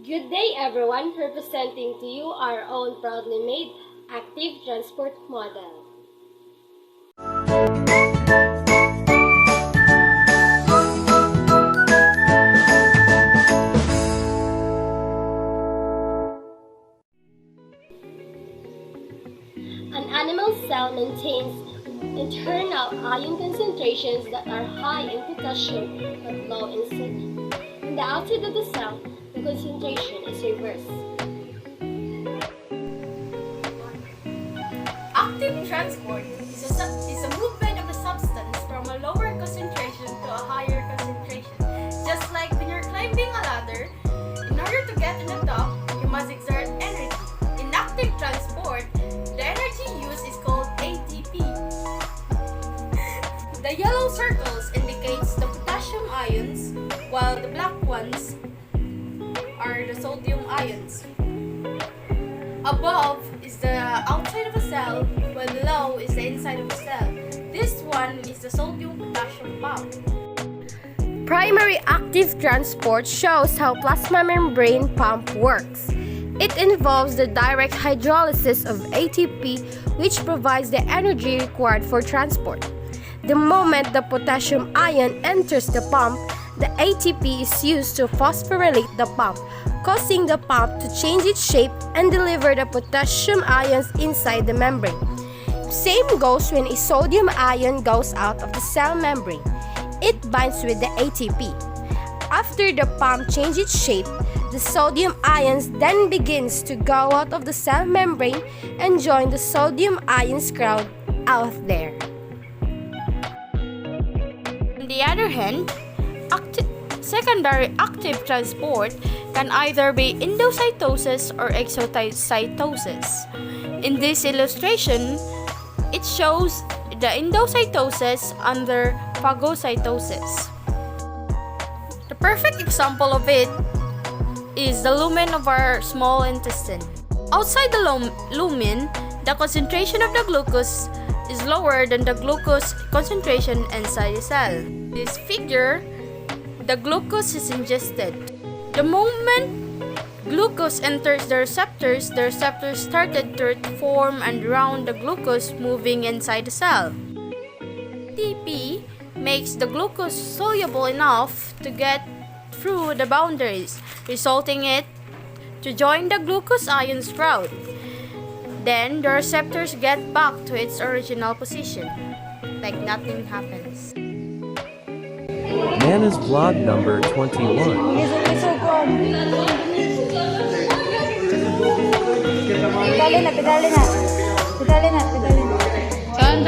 Good day everyone, representing to you our own proudly made active transport model. An animal cell maintains internal ion concentrations that are high in potassium but low in sodium. In the outside of the cell, the concentration is reversed. Active transport is a movement of the substance from a lower concentration to a higher concentration. Just like when you're climbing a ladder, in order to get to the top, you must exert energy. In active transport, the energy used is called ATP. The yellow circles indicates the potassium ions, while the black ones are the sodium ions. Above is the outside of a cell, while below is the inside of a cell. This one is the sodium-potassium pump. Primary active transport shows how plasma membrane pump works. It involves the direct hydrolysis of ATP, which provides the energy required for transport. The moment the potassium ion enters the pump, the ATP is used to phosphorylate the pump, causing the pump to change its shape and deliver the potassium ions inside the membrane. Same goes when a sodium ion goes out of the cell membrane. It binds with the ATP. After the pump changes its shape, the sodium ions then begins to go out of the cell membrane and join the sodium ions crowd out there. On the other hand, secondary active transport can either be endocytosis or exocytosis. In this illustration, it shows the endocytosis under phagocytosis. The perfect example of it is the lumen of our small intestine. Outside the lumen, the concentration of the glucose is lower than the glucose concentration inside the cell. In this figure, the glucose is ingested. The moment glucose enters the receptors started to form and round the glucose moving inside the cell. ATP makes the glucose soluble enough to get through the boundaries, resulting it to join the glucose ions crowd. Then the receptors get back to its original position, like nothing happens. Nana's vlog number 21. Pedalin na. Saan?